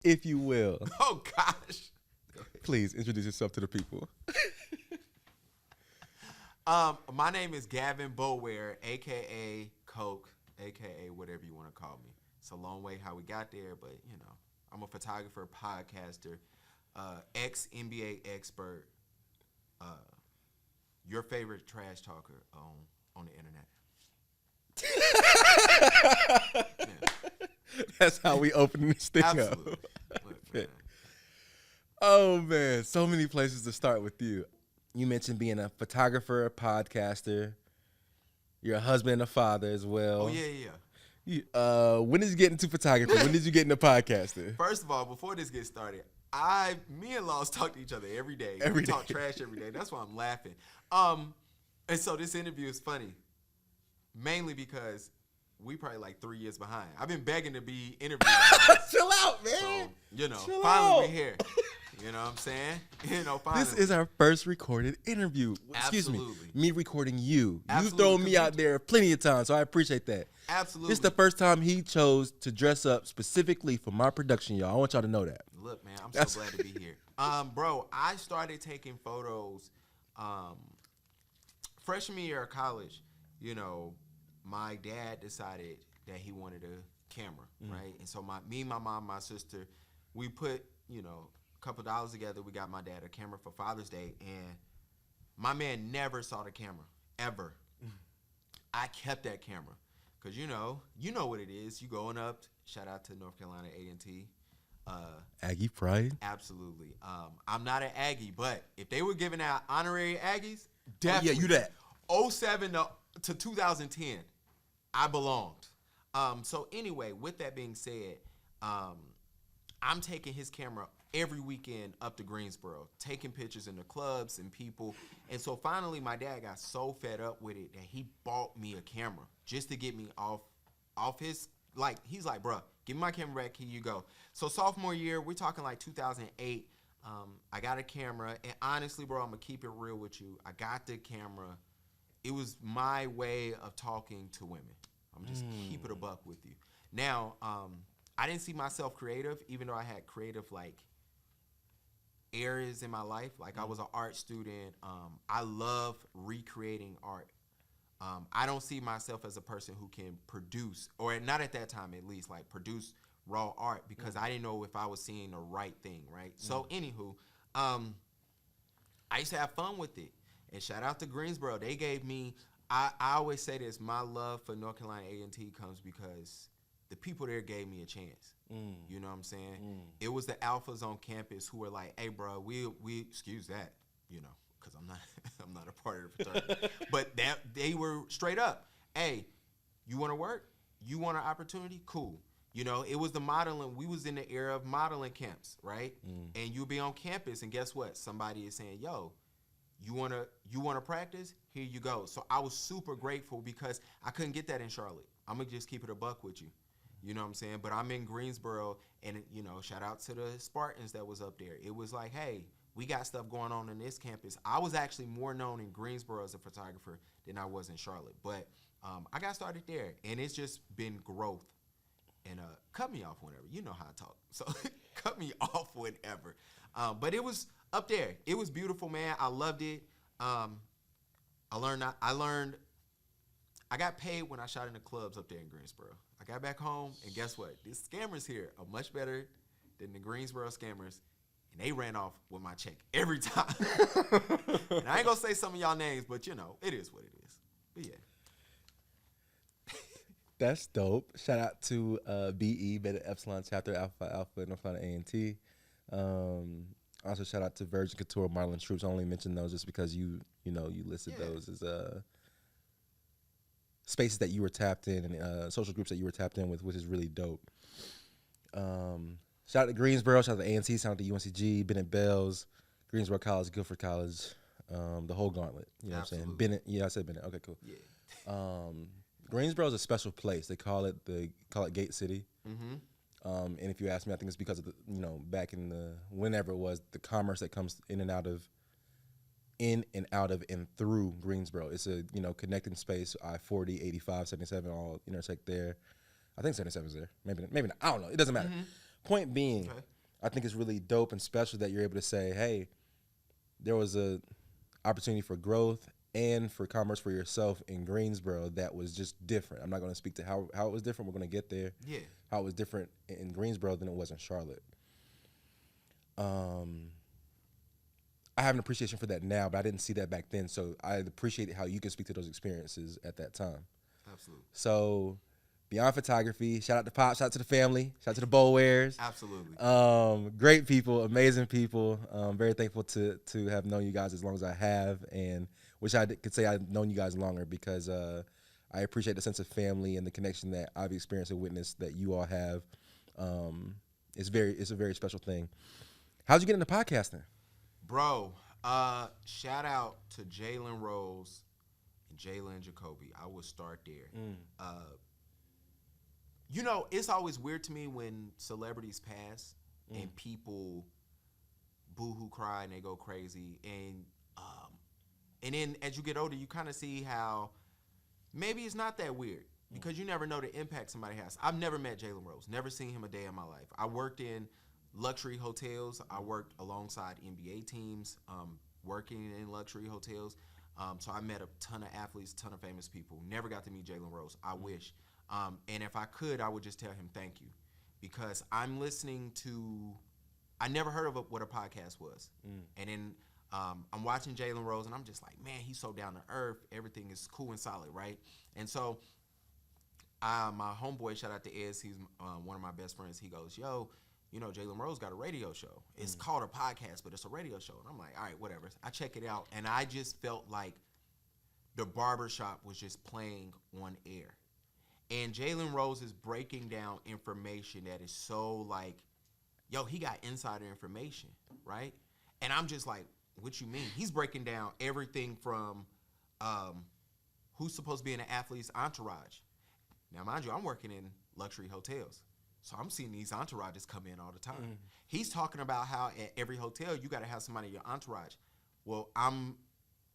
if you will. Oh, gosh. Please introduce yourself to the people. My name is Gavin Boulware, a.k.a. Coke, a.k.a. whatever you want to call me. It's a long way how we got there, but, you know, I'm a photographer, podcaster, ex-NBA expert, your favorite trash talker on the internet. Yeah. That's how we open this thing Absolutely. up. Look, man. Oh, man. So many places to start with you. You mentioned being a photographer, a podcaster. You're a husband and a father as well. Oh, yeah. When did you get into photography? When did you get into podcasting? First of all, before this gets started, me and Laws talk to each other every day. Every We talk day. trash every day. That's why I'm laughing. And so this interview is funny, mainly because we probably like 3 years behind. I've been begging to be interviewed. Chill out, So, man. you know, Chill finally out. we're here. You know what I'm saying? You know, finally. This is our first recorded interview. Excuse Absolutely. me recording you. Absolutely, You've thrown me 'cause out there plenty of times, so I appreciate that. Absolutely. This is the first time he chose to dress up specifically for my production, y'all. I want y'all to know that. Look, man, I'm That's- so glad to be here. Bro, I started taking photos freshman year of college. You know, my dad decided that he wanted a camera, right? And so me, my mom, my sister, we put, you know, a couple dollars together. We got my dad a camera for Father's Day, and my man never saw the camera, ever. I kept that camera because, you know what it is. You going up, shout out to North Carolina A&T. Aggie pride. Absolutely. I'm not an Aggie, but if they were giving out honorary Aggies, definitely. you that. 07 to 2010, I belonged. So anyway, with that being said, I'm taking his camera every weekend up to Greensboro, taking pictures in the clubs and people. And so finally, my dad got so fed up with it that he bought me a camera just to get me off his, like, he's like, bruh, give me my camera back, here you go. So sophomore year, we're talking like 2008, I got a camera, and honestly, bro, I'm gonna keep it real with you. I got the camera. It was my way of talking to women. I'm just keep it a buck with you. Now, I didn't see myself creative, even though I had creative, like, areas in my life. Like, I was an art student. I love recreating art. I don't see myself as a person who can produce, or not at that time at least, like produce raw art, because I didn't know if I was seeing the right thing, right? So anywho, I used to have fun with it. And shout out to Greensboro. They gave me, I always say this, my love for North Carolina A&T comes because the people there gave me a chance. You know what I'm saying? It was the alphas on campus who were like, hey, bro, we excuse that, you know, because I'm not a part of the fraternity. But they were straight up, hey, you want to work? You want an opportunity? Cool. You know, it was the modeling. We was in the era of modeling camps, right? And you'll be on campus, and guess what? Somebody is saying, yo, you wanna practice? Here you go. So I was super grateful because I couldn't get that in Charlotte. I'm gonna just keep it a buck with you. You know what I'm saying? But I'm in Greensboro, and, you know, shout out to the Spartans that was up there. It was like, hey, we got stuff going on in this campus. I was actually more known in Greensboro as a photographer than I was in Charlotte. But I got started there, and it's just been growth. And cut me off whenever. You know how I talk. So cut me off whenever. But it was up there. It was beautiful, man. I loved it. I got paid when I shot in the clubs up there in Greensboro. I got back home, and guess what? These scammers here are much better than the Greensboro scammers, and they ran off with my check every time. And I ain't gonna say some of y'all names, but you know, it is what it is. But yeah. That's dope. Shout out to BE, Beta Epsilon Chapter Alpha North Carolina A&T. Also shout out to Virgin Couture, Marlon Troops. I only mentioned those just because you listed those as spaces that you were tapped in and social groups that you were tapped in with, which is really dope. Shout out to Greensboro, shout out to A&T, shout out to UNCG, Bennett Bells, Greensboro College, Guilford College, the whole gauntlet. You know what I'm saying? Bennett, yeah, I said Bennett. Okay, cool. Yeah. Greensboro is a special place. They call it Gate City. Mm-hmm. And if you ask me, I think it's because of back in the whenever it was, the commerce that comes in and out of and through Greensboro. It's a connecting space. I-40, 85, 77 all intersect there. I think 77 is there. Maybe not. I don't know. It doesn't matter. Point being, Okay. I think it's really dope and special that you're able to say, hey, there was a opportunity for growth and for commerce for yourself in Greensboro that was just different. I'm not going to speak to how it was different. We're going to get there. Yeah. How it was different in Greensboro than it was in Charlotte. I have an appreciation for that now, but I didn't see that back then. So I appreciate how you can speak to those experiences at that time. Absolutely. So beyond photography, shout out to Pop, shout out to the family, shout out to the Boulwares. Absolutely. Great people, amazing people. Very thankful to have known you guys as long as I have, and wish I could say I've known you guys longer because I appreciate the sense of family and the connection that I've experienced and witnessed that you all have. It's a very special thing. How'd you get into podcasting? Bro, shout out to Jalen Rose and Jalen Jacoby. I will start there. You know, it's always weird to me when celebrities pass and people boo-hoo cry and they go crazy. And then as you get older, you kind of see how maybe it's not that weird because you never know the impact somebody has. I've never met Jalen Rose, never seen him a day in my life. I worked in luxury hotels. I worked alongside NBA teams, working in luxury hotels. So I met a ton of athletes, a ton of famous people. Never got to meet Jalen Rose. I wish. And if I could, I would just tell him thank you because I'm listening to, I never heard of what a podcast was. And then I'm watching Jalen Rose and I'm just like, man, he's so down to earth. Everything is cool and solid, right? And so my homeboy, shout out to Ez, he's one of my best friends. He goes, yo, you know, Jalen Rose got a radio show. It's called a podcast, but it's a radio show. And I'm like, all right, whatever. I check it out. And I just felt like the barbershop was just playing on air. And Jalen Rose is breaking down information that is so like, yo, he got insider information, right? And I'm just like, what you mean? He's breaking down everything from who's supposed to be in an athlete's entourage. Now, mind you, I'm working in luxury hotels. So I'm seeing these entourages come in all the time. He's talking about how at every hotel you got to have somebody in your entourage. Well, I'm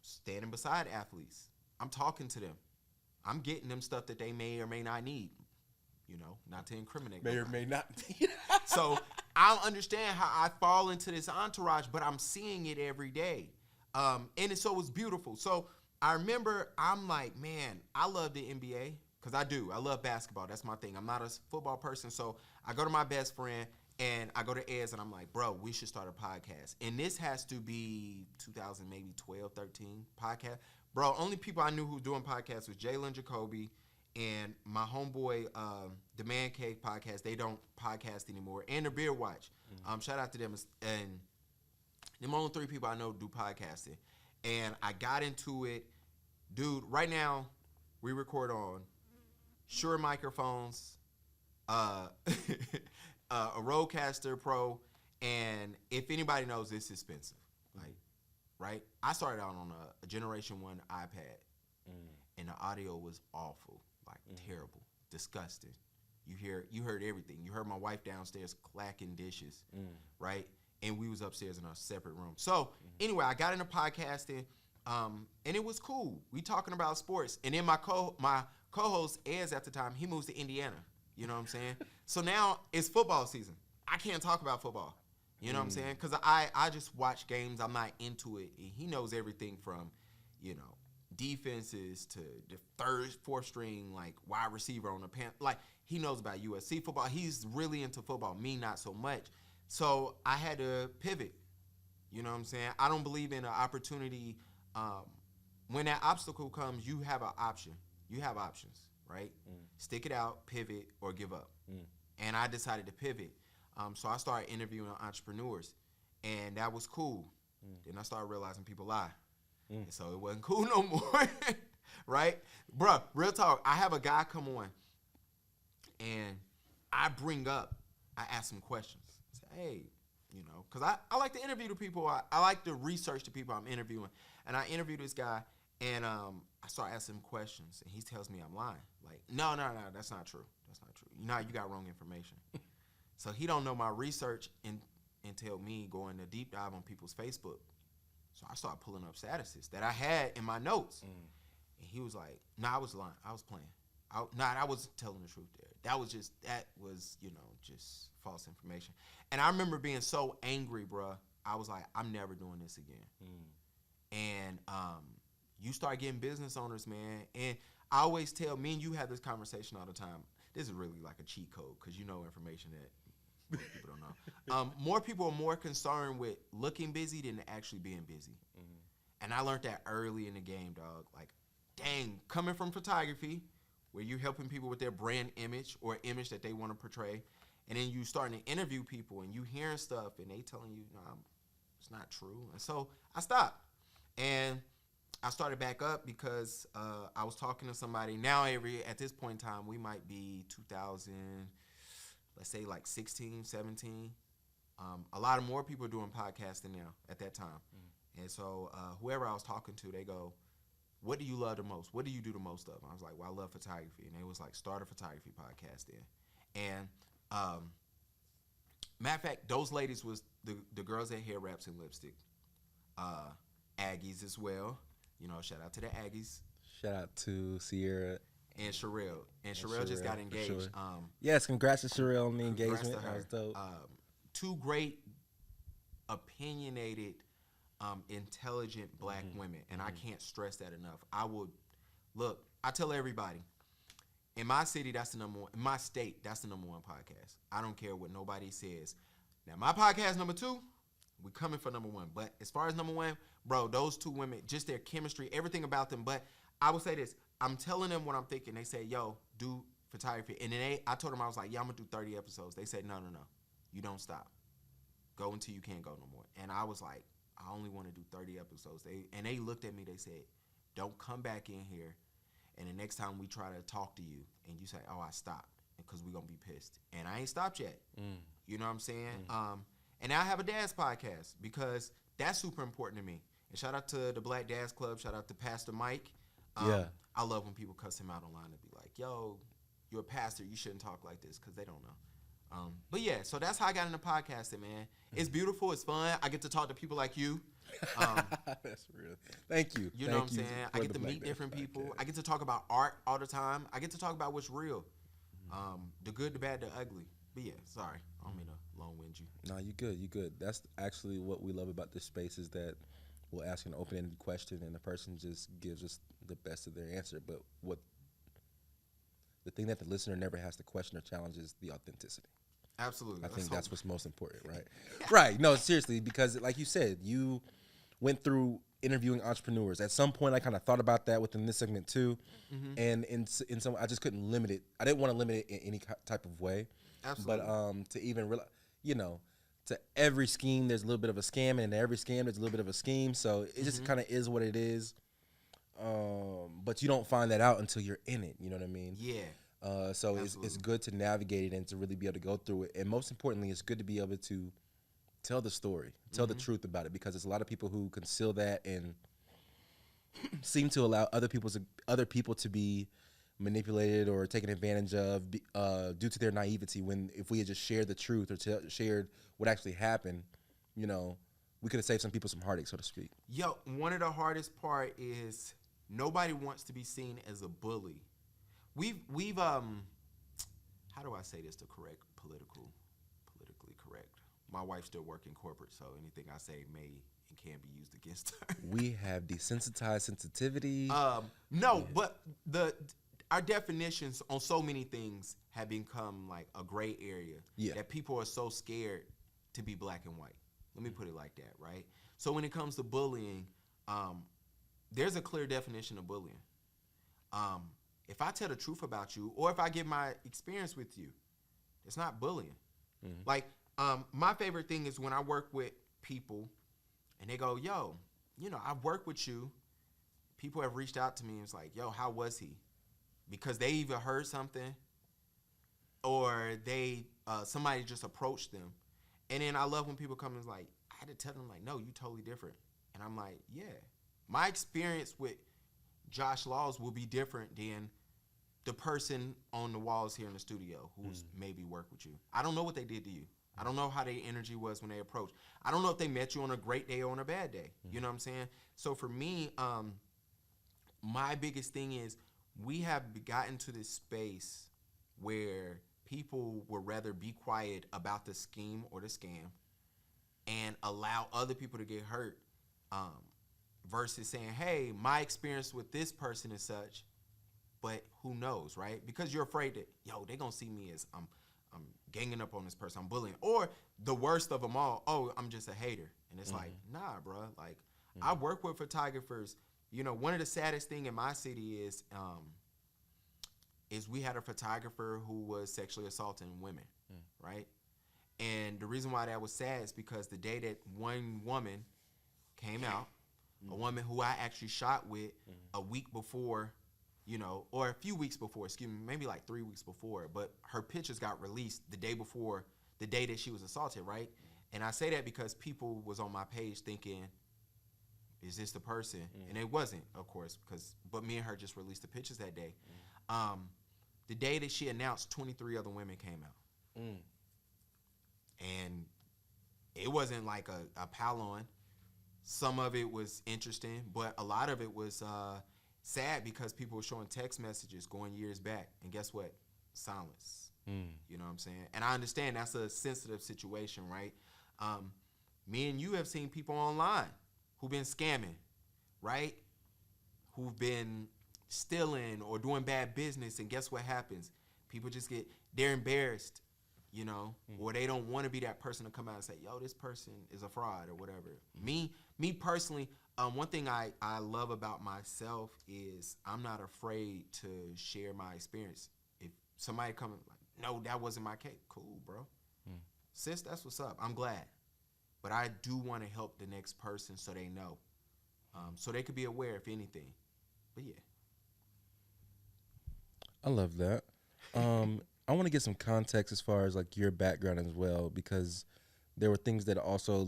standing beside athletes. I'm talking to them. I'm getting them stuff that they may or may not need. You know, not to incriminate. May or may not. So I understand how I fall into this entourage, but I'm seeing it every day. So it's beautiful. So I remember I'm like, man, I love the NBA. Because I do. I love basketball. That's my thing. I'm not a football person. So I go to my best friend and I go to Ez and I'm like, bro, we should start a podcast. And this has to be 2000, maybe 12, 13 podcast. Bro, only people I knew who were doing podcasts was Jalen Jacoby and my homeboy, the Man Cave podcast. They don't podcast anymore. And the Beer Watch. Shout out to them. And them only three people I know do podcasting. And I got into it. Dude, right now we record on Shure microphones, a Rodecaster Pro, and if anybody knows, it's expensive. Like, right? I started out on a Generation 1 iPad, and the audio was awful, like terrible, disgusting. You heard everything. You heard my wife downstairs clacking dishes, right? And we was upstairs in a separate room. So anyway, I got into podcasting, and it was cool. We talking about sports, and then my co-host Ez at the time, he moves to Indiana. You know what I'm saying? So now it's football season. I can't talk about football. You know what I'm saying? Because I just watch games. I'm not into it. And he knows everything from, you know, defenses to the third, fourth string, like wide receiver on the pan. Like he knows about USC football. He's really into football. Me, not so much. So I had to pivot. You know what I'm saying? I don't believe in an opportunity. When that obstacle comes, you have an option. You have options, right? Stick it out, pivot, or give up. And I decided to pivot. So I started interviewing entrepreneurs, and that was cool. Then I started realizing people lie. And so it wasn't cool no more, right? Bruh, real talk, I have a guy come on, and I ask him questions. I say, hey, you know, because I like to interview the people. I like to research the people I'm interviewing. And I interviewed this guy, and I start asking him questions, and he tells me I'm lying. Like, no, that's not true. That's not true. You got wrong information. So he don't know my research until me going to deep dive on people's Facebook. So I started pulling up statuses that I had in my notes. And he was like, no, I was lying. I was playing. I wasn't telling the truth there. That was just false information. And I remember being so angry, bruh. I was like, I'm never doing this again. And you start getting business owners, man. And I always tell, me and you have this conversation all the time. This is really like a cheat code because you know information that people don't know. More people are more concerned with looking busy than actually being busy. And I learned that early in the game, dog. Like, dang, coming from photography, where you're helping people with their brand image or image that they want to portray, and then you starting to interview people and you hearing stuff and they telling you, no, it's not true. And so I stopped. And I started back up because I was talking to somebody. Now, at this point in time, we might be 2000, let's say like 16, 17. A lot of more people are doing podcasting now at that time. And so whoever I was talking to, they go, what do you love the most? What do you do the most of? I was like, well, I love photography. And they was like, start a photography podcast then. And matter of fact, those ladies was the girls that hair wraps and lipstick. Aggies as well. You know, shout out to the Aggies. Shout out to Sierra and Sherelle. And Sherelle just got engaged. Sure. Yes, congrats to Sherelle on the engagement. That was dope. Two great, opinionated, intelligent black women, and I can't stress that enough. I tell everybody, in my city, that's the number one. In my state, that's the number one podcast. I don't care what nobody says. Now, my podcast number 2, we coming for number 1. But as far as number 1, bro, those two women, just their chemistry, everything about them. But I will say this. I'm telling them what I'm thinking. They say, yo, do photography. And then I told them, I was like, yeah, I'm going to do 30 episodes. They said, no. You don't stop. Go until you can't go no more. And I was like, I only want to do 30 episodes. They looked at me. They said, don't come back in here. And the next time we try to talk to you and you say, oh, I stopped, because we're going to be pissed. And I ain't stopped yet. You know what I'm saying? And now I have a dad's podcast because that's super important to me. And shout out to the Black Dads Club. Shout out to Pastor Mike. I love when people cuss him out online and be like, yo, you're a pastor. You shouldn't talk like this, because they don't know. But yeah, so that's how I got into podcasting, man. It's beautiful. It's fun. I get to talk to people like you. That's real. Thank you. You know what I'm saying? I get to meet different people. I get to talk about art all the time. I get to talk about what's real. The good, the bad, the ugly. But yeah, sorry. I don't mean to long-wind you. No, you good. You good. That's actually what we love about this space, is that we'll ask an open-ended question and the person just gives us the best of their answer. But the thing that the listener never has to question or challenge is the authenticity. Absolutely. I think that's what's most important, right? Right. No, seriously, because like you said, you went through interviewing entrepreneurs. At some point, I kind of thought about that within this segment too. And in some, I just couldn't limit it. I didn't want to limit it in any type of way. Absolutely. But to even realize, to every scheme, there's a little bit of a scam, and in every scam, there's a little bit of a scheme. So it just kind of is what it is. But you don't find that out until you're in it. You know what I mean? Yeah. So it's good to navigate it and to really be able to go through it. And most importantly, it's good to be able to tell the story, tell the truth about it, because there's a lot of people who conceal that and seem to allow other people to be manipulated or taken advantage of due to their naivety, when if we had just shared the truth or shared what actually happened, we could have saved some people some heartache, so to speak. Yo, one of the hardest part is nobody wants to be seen as a bully. We've how do I say this to politically correct? My wife still works in corporate, so anything I say may and can be used against her. We have desensitized sensitivity. No, but our definitions on so many things have become like a gray area. Yeah. That people are so scared to be black and white. Let me put it like that, right? So when it comes to bullying, there's a clear definition of bullying. If I tell the truth about you, or if I give my experience with you, it's not bullying. Like, my favorite thing is when I work with people and they go, yo, I've worked with you. People have reached out to me and it's like, yo, how was he? Because they either heard something or somebody just approached them. And then I love when people come and it's like, I had to tell them, like, no, you totally different. And I'm like, yeah. My experience with Josh Laws will be different than the person on the walls here in the studio who's maybe worked with you. I don't know what they did to you. I don't know how their energy was when they approached. I don't know if they met you on a great day or on a bad day. You know what I'm saying? So for me, my biggest thing is we have gotten to this space where people would rather be quiet about the scheme or the scam and allow other people to get hurt, versus saying, hey, my experience with this person is such, but who knows, right? Because you're afraid that, yo, they gonna see me as I'm ganging up on this person, I'm bullying, or the worst of them all, oh, I'm just a hater. And it's like, nah, bro. Like, I work with photographers. You know, one of the saddest thing in my city is we had a photographer who was sexually assaulting women, right? And the reason why that was sad is because the day that one woman came out, a woman who I actually shot with a week before, you know, or a few weeks before, excuse me, maybe like 3 weeks before, but her pictures got released the day before, the day that she was assaulted, right? And I say that because people was on my page thinking, is this the person? And it wasn't, of course, but me and her just released the pictures that day. The day that she announced, 23 other women came out. And it wasn't like a pile on. Some of it was interesting, but a lot of it was sad because people were showing text messages going years back. And guess what? Silence. You know what I'm saying? And I understand that's a sensitive situation, right? Me and you have seen people online who've been scamming, right? Who've been stealing or doing bad business, and guess what happens? People just they're embarrassed, you know, or they don't want to be that person to come out and say, yo, this person is a fraud or whatever. Me personally, one thing I love about myself is I'm not afraid to share my experience. If somebody comes like, no, that wasn't my case, cool, bro. Sis, that's what's up. I'm glad. But I do want to help the next person so they know. So they could be aware, if anything. But yeah. I love that. I want to get some context as far as like your background as well, because there were things that also,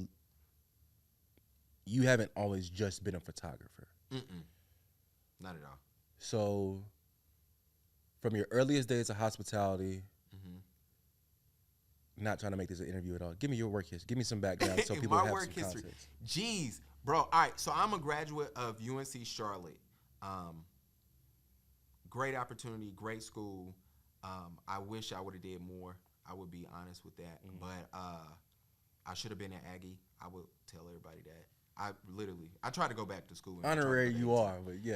you haven't always just been a photographer. Not at all. So from your earliest days of hospitality, not trying to make this an interview at all, give me your work history. Give me some background so people have some context. Jeez, bro. All right, so I'm a graduate of UNC Charlotte. Great opportunity, great school. I wish I would have did more. I would be honest with that. But I should have been an Aggie. I would tell everybody that. I tried to go back to school. Honorary you are, but yeah,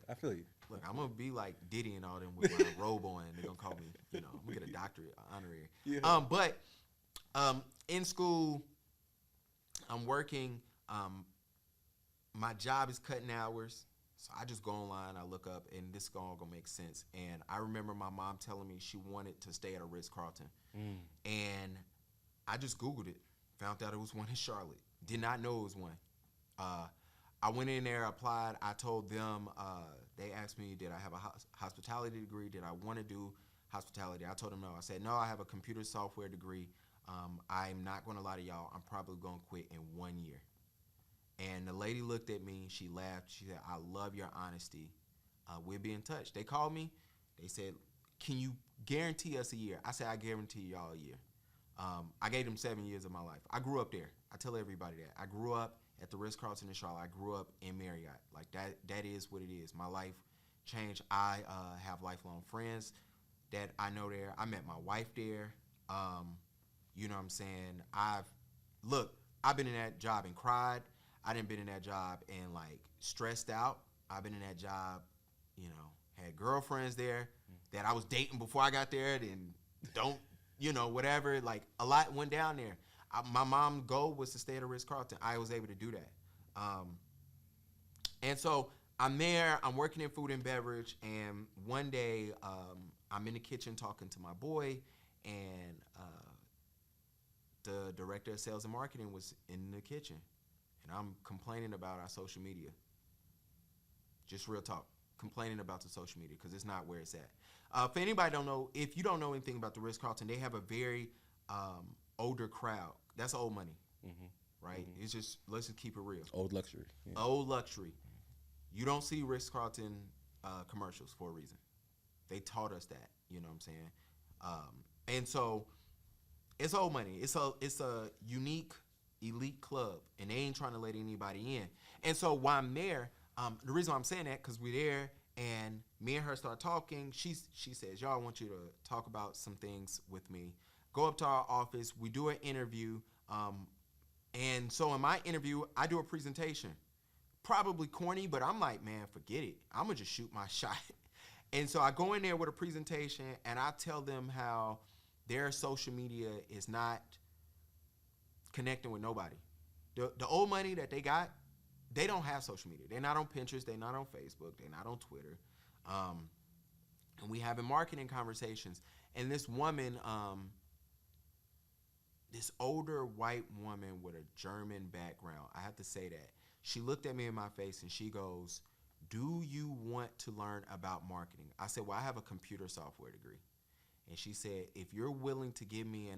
I feel you. Look, I'm going to be like Diddy and all them with my robe on. They're going to call me, you know, I'm going to get a doctorate, honorary. Yeah. But in school, I'm working. My job is cutting hours. So I just go online, I look up, and this is all going to make sense. And I remember my mom telling me she wanted to stay at a Ritz-Carlton. And I just Googled it, found out it was one in Charlotte. Did not know it was one. I went in there, applied. I told them, they asked me, did I have a hospitality degree? Did I want to do hospitality? I told them no. I said, no, I have a computer software degree. I'm not going to lie to y'all. I'm probably going to quit in 1 year. And the lady looked at me. She laughed. She said, I love your honesty. We'll be in touch. They called me. They said, can you guarantee us a year? I said, I guarantee y'all a year. I gave them 7 years of my life. I grew up there. I tell everybody that. I grew up at the Ritz-Carlton in Charlotte. I grew up in Marriott. Like, that is what it is. My life changed. I have lifelong friends that I know there. I met my wife there. You know what I'm saying? I've been in that job and cried. I done been in that job and, like, stressed out. I've been in that job, you know, had girlfriends there that I was dating before I got there and don't, you know, whatever. Like, a lot went down there. My mom's goal was to stay at a Ritz-Carlton. I was able to do that. And so I'm there. I'm working in food and beverage. And one day I'm in the kitchen talking to my boy, and the director of sales and marketing was in the kitchen. And I'm complaining about our social media. Just real talk. Complaining about the social media because it's not where it's at. For anybody don't know, if you don't know anything about the Ritz-Carlton, they have a very older crowd. That's old money, right? It's just, let's just keep it real. Old luxury. Yeah. Old luxury. You don't see Ritz-Carlton commercials for a reason. They taught us that, you know what I'm saying? And so it's old money. It's a unique elite club, and they ain't trying to let anybody in. And so while I'm there, the reason why I'm saying that, because we're there And me and her start talking. She says, "Yo, I want you to talk about some things with me." Go up to our office. We do an interview. And so in my interview, I do a presentation. Probably corny, but I'm like, man, forget it. I'm going to just shoot my shot. And so I go in there with a presentation, and I tell them how their social media is not connecting with nobody. The old money that they got, they don't have social media. They're not on Pinterest. They're not on Facebook. They're not on Twitter. And we having marketing conversations. And this woman, this older white woman with a German background, I have to say that, she looked at me in my face and she goes, "Do you want to learn about marketing?" I said, "Well, I have a computer software degree." And she said, "If you're willing to give me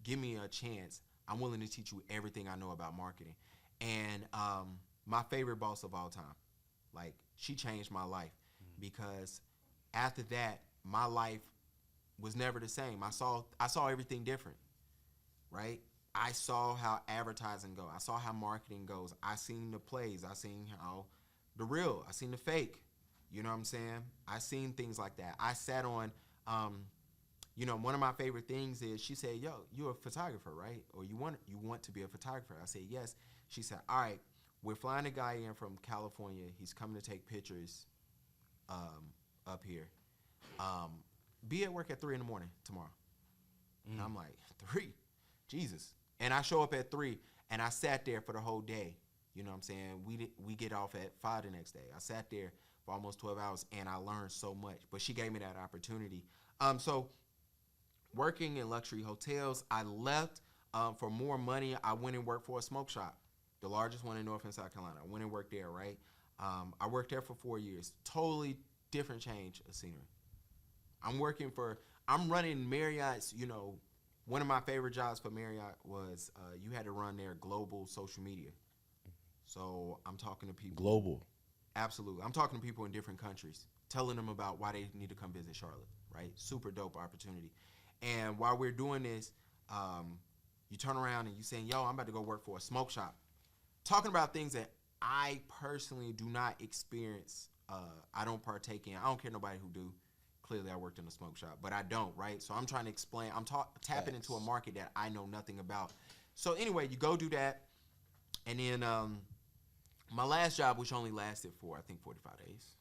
give me a chance, I'm willing to teach you everything I know about marketing." And my favorite boss of all time, like, she changed my life, because after that, my life was never the same. I saw everything different, right? I saw how advertising go. I saw how marketing goes. I seen the plays. I seen how the real. I seen the fake. You know what I'm saying? I seen things like that. I sat on, one of my favorite things is, she said, "Yo, you're a photographer, right? Or you want to be a photographer?" I said, "Yes." She said, "All right, we're flying a guy in from California. He's coming to take pictures up here. Be at work at 3 a.m. tomorrow." And I'm like, 3? Jesus. And I show up at 3, and I sat there for the whole day. You know what I'm saying? We get off at 5 the next day. I sat there for almost 12 hours, and I learned so much. But she gave me that opportunity. So working in luxury hotels, I left for more money. I went and worked for a smoke shop, the largest one in North and South Carolina. I went and worked there, right? I worked there for 4 years. Totally different change of scenery. I'm running Marriott's, one of my favorite jobs for Marriott was you had to run their global social media. So I'm talking to people. Global. Absolutely. I'm talking to people in different countries, telling them about why they need to come visit Charlotte, right? Super dope opportunity. And while we're doing this, you turn around and you saying, "Yo, I'm about to go work for a smoke shop." Talking about things that I personally do not experience. I don't partake in. I don't care nobody who do. Clearly, I worked in a smoke shop, but I don't, right? So I'm trying to explain. I'm tapping into a market that I know nothing about. So anyway, you go do that, and then my last job, which only lasted for, I think, 45 days.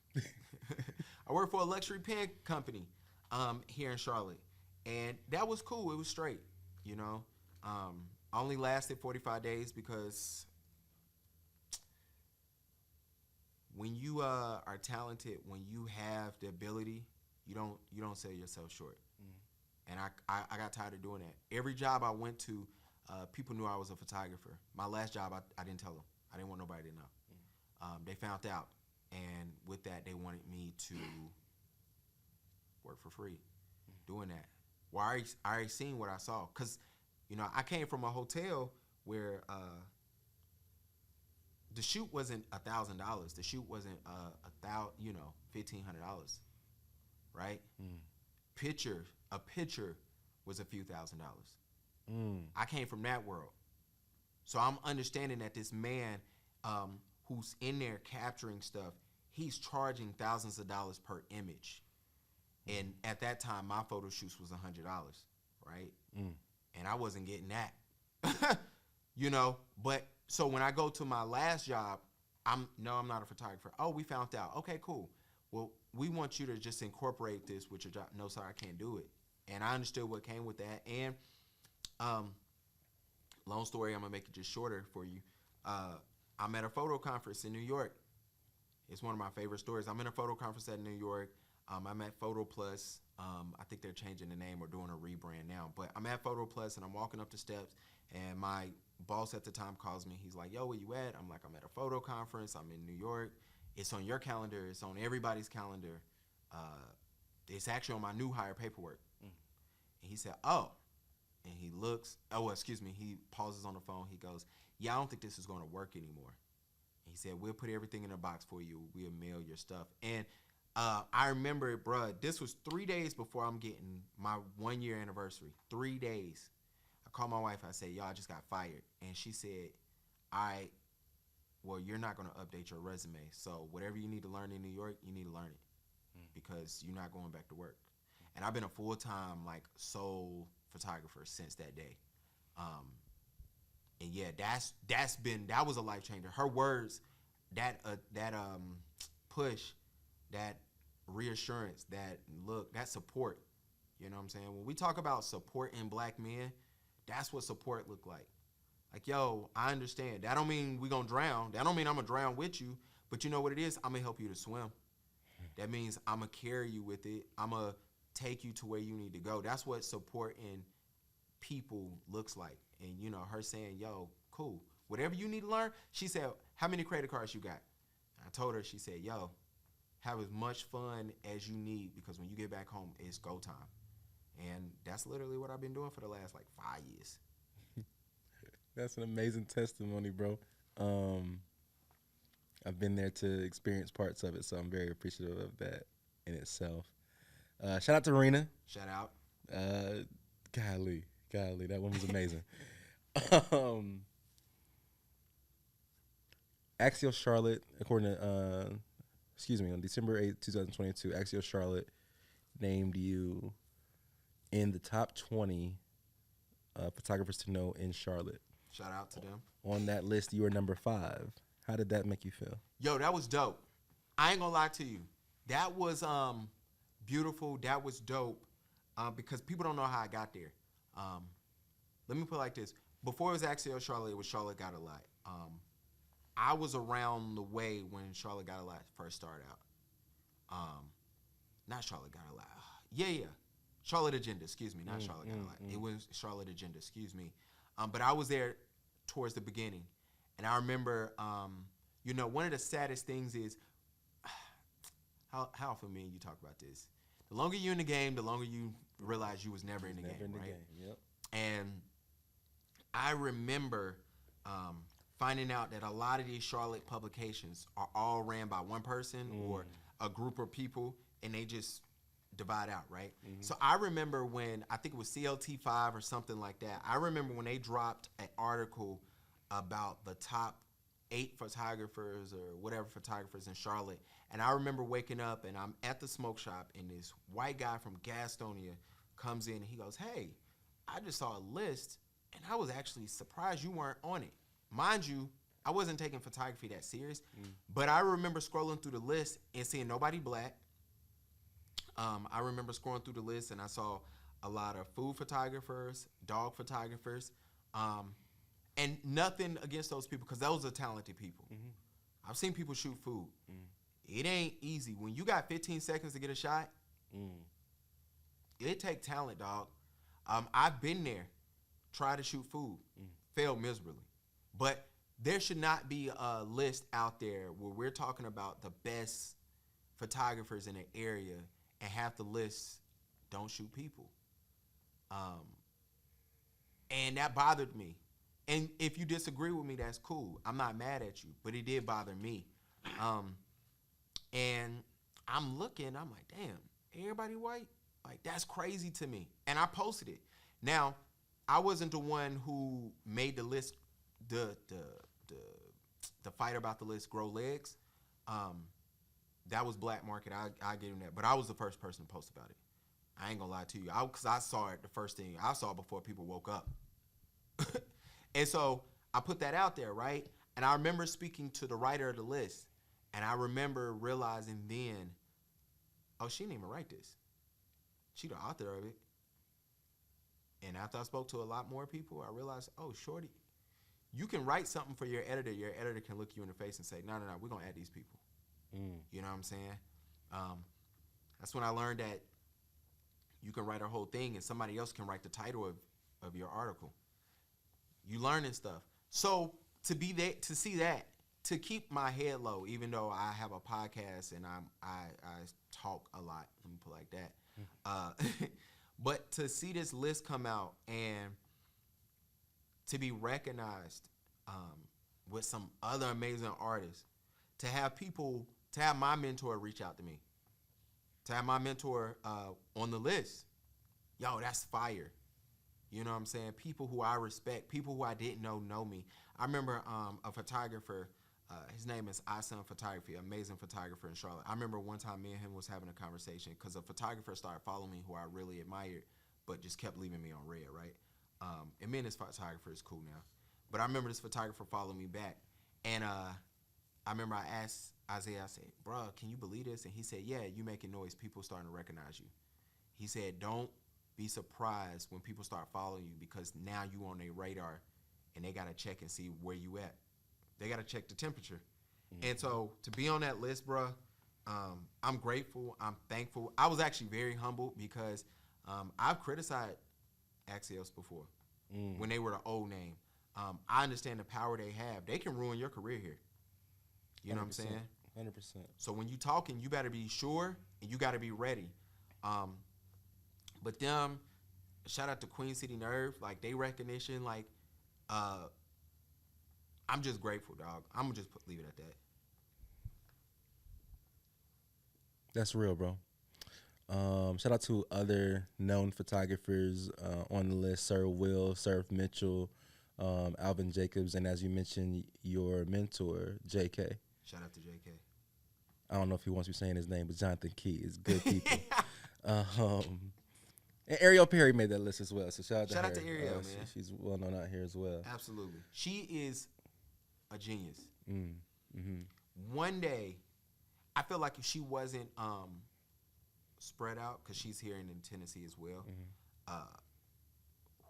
I worked for a luxury pen company here in Charlotte, and that was cool. It was straight, I only lasted 45 days because when you are talented, when you have the ability, you don't sell yourself short. And I got tired of doing that. Every job I went to, people knew I was a photographer. My last job, I didn't tell them. I didn't want nobody to know. They found out, and with that, they wanted me to work for free doing that. Well, I already seen what I saw, because I came from a hotel where the shoot wasn't $1,000. The shoot wasn't $1,500, right? A picture was a few $1,000s. I came from that world, so I'm understanding that this man who's in there capturing stuff, he's charging thousands of dollars per image. And at that time, my photo shoots was $100, right? And I wasn't getting that, But so when I go to my last job, I'm not a photographer. Oh, we found out. Okay, cool. Well, we want you to just incorporate this with your job. No, sorry, I can't do it. And I understood what came with that. And long story, I'm gonna make it just shorter for you. I'm at a photo conference in New York. It's one of my favorite stories. I'm in a photo conference at New York. I'm at Photo Plus. I think they're changing the name or doing a rebrand now. But I'm at Photo Plus, and I'm walking up the steps, and my boss at the time calls me. He's like, "Yo, where you at?" I'm like, "I'm at a photo conference. I'm in New York. It's on your calendar. It's on everybody's calendar. It's actually on my new hire paperwork." And he said, "Oh." And he looks. Oh, excuse me. He pauses on the phone. He goes, "Yeah, I don't think this is going to work anymore." And he said, "We'll put everything in a box for you. We'll mail your stuff." And I remember, bruh, this was 3 days before I'm getting my 1-year anniversary. 3 days. I called my wife. I said, "Yo, I just got fired." And she said, "All right, well, you're not going to update your resume. So whatever you need to learn in New York, you need to learn it because you're not going back to work. And I've been a full-time like sole photographer since that day. And yeah, that was a life changer. Her words, that push, that reassurance, that look, that support. You know what I'm saying? When we talk about supporting black men, that's what support look like. Like, yo, I understand. That don't mean we gonna drown. That don't mean I'm gonna drown with you. But you know what it is? I'm gonna help you to swim. That means I'm gonna carry you with it. I'm gonna take you to where you need to go. That's what supporting people looks like. And you know, her saying, yo, cool. Whatever you need to learn, she said, how many credit cards you got? I told her, she said, yo, have as much fun as you need because when you get back home, it's go time. And that's literally what I've been doing for the last like 5 years. That's an amazing testimony, bro. I've been there to experience parts of it, so I'm very appreciative of that in itself. Shout out to Rena. Shout out. Golly, that one was amazing. Axial Charlotte, according to, on December 8th, 2022, Axial Charlotte named you in the top 20 photographers to know in Charlotte. Shout out to them. On that list, you were number 5. How did that make you feel? Yo, that was dope. I ain't gonna lie to you. That was beautiful. That was dope because people don't know how I got there. Let me put it like this. Before it was Axial Charlotte, it was Charlotte Got a Lot. I was around the way when Charlotte Got a Lot first started out. Not Charlotte Got a Lot. Yeah. Charlotte Agenda, excuse me. Not Charlotte Got a Lot. It was Charlotte Agenda, excuse me. But I was there towards the beginning. And I remember, one of the saddest things is, how often me and you talk about this? The longer you're in the game, the longer you realize you was never in the game, right? Yep. And I remember finding out that a lot of these Charlotte publications are all ran by one person or a group of people, and they just divide out, right? So I remember when, I think it was CLT5 or something like that, I remember when they dropped an article about the top 8 photographers or whatever photographers in Charlotte, and I remember waking up and I'm at the smoke shop and this white guy from Gastonia comes in and he goes, hey, I just saw a list and I was actually surprised you weren't on it. Mind you, I wasn't taking photography that serious, but I remember scrolling through the list and seeing nobody black. I remember scrolling through the list and I saw a lot of food photographers, dog photographers, and nothing against those people because those are talented people. I've seen people shoot food. It ain't easy. When you got 15 seconds to get a shot, it take talent, dog. I've been there, tried to shoot food, failed miserably. But there should not be a list out there where we're talking about the best photographers in an area and half the list don't shoot people. And that bothered me. And if you disagree with me, that's cool. I'm not mad at you, but it did bother me. And I'm looking, I'm like, damn, everybody white? Like, that's crazy to me. And I posted it. Now, I wasn't the one who made the list, the fighter about the list grow legs. That was Black Market. I give him that. But I was the first person to post about it. I ain't gonna lie to you. Because I saw it the first thing. I saw it before people woke up. And so I put that out there, right? And I remember speaking to the writer of the list. And I remember realizing then, oh, she didn't even write this. She the author of it. And after I spoke to a lot more people, I realized, oh, shorty, you can write something for your editor. Your editor can look you in the face and say, no, we're going to add these people. You know what I'm saying? That's when I learned that you can write a whole thing and somebody else can write the title of your article. You learning stuff. So to be there, to see that, to keep my head low, even though I have a podcast and I talk a lot, let me put it like that. But to see this list come out and to be recognized with some other amazing artists, to have people, to have my mentor reach out to me, to have my mentor on the list, yo, that's fire. You know what I'm saying? People who I respect, people who I didn't know me. I remember a photographer, His name is iSun Photography, amazing photographer in Charlotte. I remember one time me and him was having a conversation because a photographer started following me who I really admired, but just kept leaving me on red, right? And me and this photographer is cool now. But I remember this photographer followed me back. And I remember I asked Isaiah, I said, bro, can you believe this? And he said, yeah, you making noise. People starting to recognize you. He said, don't be surprised when people start following you because now you on their radar and they got to check and see where you at. They got to check the temperature. Mm-hmm. And so to be on that list, bro, I'm grateful. I'm thankful. I was actually very humbled because I've criticized Axios before when they were the old name. I understand the power they have. They can ruin your career here. You know what I'm saying? 100%. So when you talking, you better be sure and you got to be ready. But them, shout out to Queen City Nerve, like they recognition, like I'm just grateful, dog. I'm gonna just leave it at that. That's real, bro. Shout out to other known photographers on the list: Sir Will, Surf Mitchell, Alvin Jacobs, and as you mentioned, your mentor, JK. Shout out to JK. I don't know if he wants me saying his name, but Jonathan Key is good people. And Ariel Perry made that list as well, so shout out to her. Ariel, man. She's well known out here as well. Absolutely. She is a genius. Mm-hmm. One day, I feel like if she wasn't spread out, because she's here in Tennessee as well,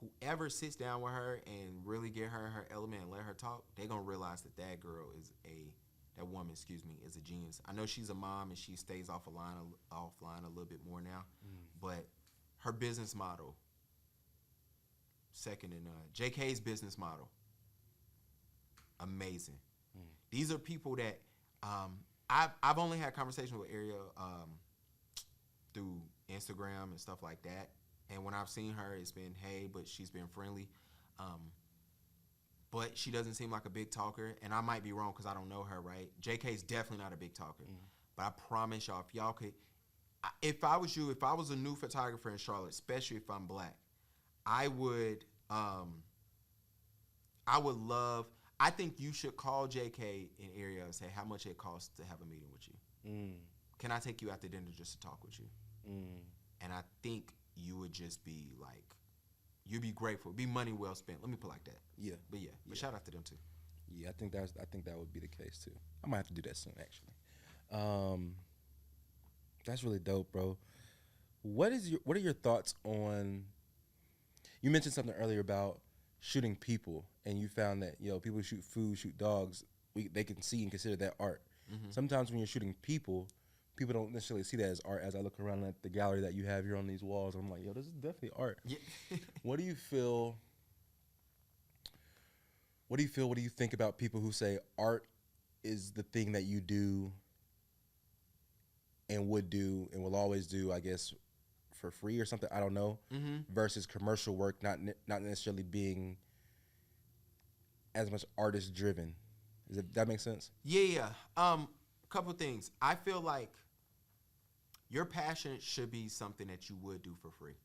whoever sits down with her and really get her in her element and let her talk, they're going to realize that that woman, is a genius. I know she's a mom and she stays offline a little bit more now, but her business model, second to none. JK's business model, amazing. These are people that I've only had conversations with Ariel through Instagram and stuff like that. And when I've seen her, it's been, hey, but she's been friendly. But she doesn't seem like a big talker. And I might be wrong because I don't know her, right? JK's definitely not a big talker. But I promise y'all, if y'all could, if I was you, if I was a new photographer in Charlotte, especially if I'm black, I would love, I think you should call JK in area and say how much it costs to have a meeting with you. Can I take you out to dinner just to talk with you? And I think you would just be like, you'd be grateful. It'd be money well spent. Let me put it like that. Yeah. But shout out to them too. Yeah, I think that would be the case too. I might have to do that soon, actually. That's really dope, bro. What are your thoughts on? You mentioned something earlier about shooting people, and you found that people who shoot food, shoot dogs, they can see and consider that art. Sometimes when you're shooting people don't necessarily see that as art. As I look around at the gallery that you have here on these walls, I'm like, this is definitely art. Yeah. What do you feel? What do you think about people who say art is the thing that you do and would do and will always do, I guess, for free or something? I don't know. Versus commercial work, not necessarily being as much artist driven. Does that make sense? Yeah. Couple things. I feel like your passion should be something that you would do for free.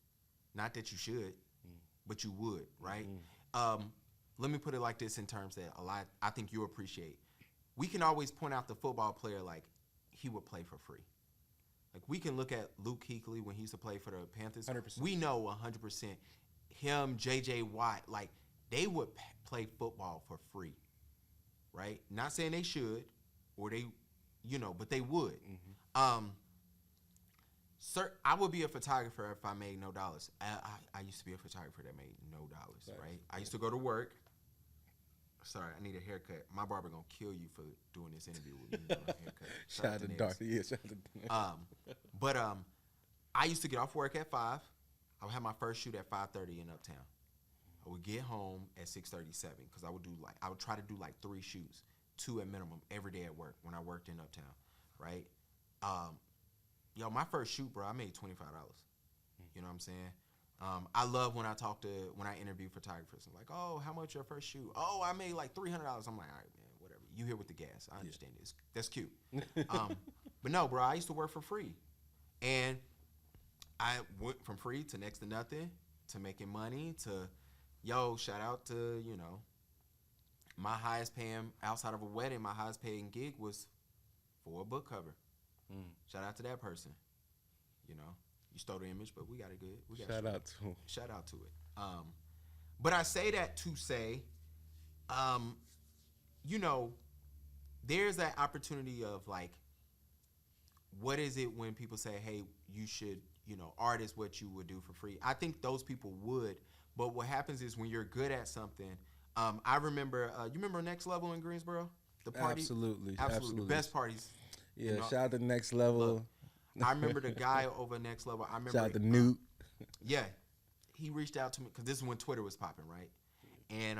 Not that you should, but you would, right? Let me put it like this in terms that I think you appreciate. We can always point out the football player like he would play for free. Like we can look at Luke Kuechly when he used to play for the Panthers. 100%. We know 100% him, J.J. Watt, like they would play football for free, right? Not saying they should or they, but they would. Sir, I would be a photographer if I made no dollars. I used to be a photographer that made no dollars, right? I used to go to work. Sorry, I need a haircut. My barber gonna kill you for doing this interview with me. Haircut. Shout out to Darcy. Yeah, shout out to But I used to get off work at 5. I would have my first shoot at 5:30 in Uptown. I would get home at 6:37 because I would try to do like 3 shoots, 2 at minimum every day at work when I worked in Uptown, right? My first shoot, bro, I made $25. You know what I'm saying? I love when I interview photographers. I'm like, oh, how much your first shoot? Oh, I made like $300. I'm like, all right, man, whatever. You here with the gas. I understand this. That's cute. But no, bro, I used to work for free. And I went from free to next to nothing to making money to, shout out to, my highest paying outside of a wedding, my highest paying gig was for a book cover. Shout out to that person. You know, you stole the image, but we got it good. We got shout out to it. But I say that to say, you know, there's that opportunity of like, what is it when people say, hey, you should, you know, art is what you would do for free. I think those people would, but what happens is when you're good at something, I remember, you remember Next Level in Greensboro? The party? Absolutely. The best parties. Yeah, you know? shout out to Next Level. Look, I remember the guy over Next Level. I remember shout out to Newt. Yeah, he reached out to me because this is when Twitter was popping, right? And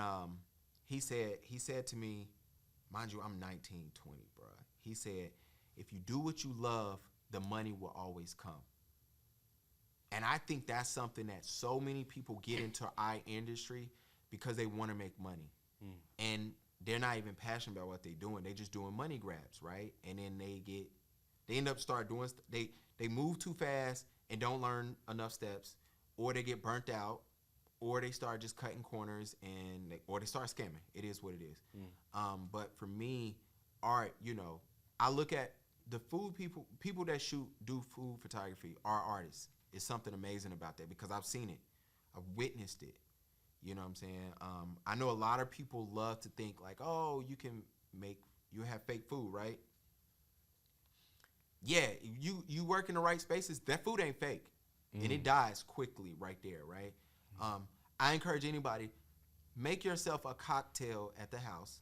he said to me, mind you, I'm 19, 20, bro. He said, if you do what you love, the money will always come. And I think that's something that so many people get into our industry because they want to make money. And they're not even passionate about what they're doing. They just doing money grabs, right? And then they end up start doing, they move too fast and don't learn enough steps, or they get burnt out, or they start just cutting corners, or they start scamming. It is what it is. But for me, art, you know, I look at the food people that do food photography are artists. It's something amazing about that because I've seen it. I've witnessed it. You know what I'm saying? I know a lot of people love to think like, oh, you have fake food, right? Yeah, you work in the right spaces, that food ain't fake. And it dies quickly right there, right? I encourage anybody, make yourself a cocktail at the house,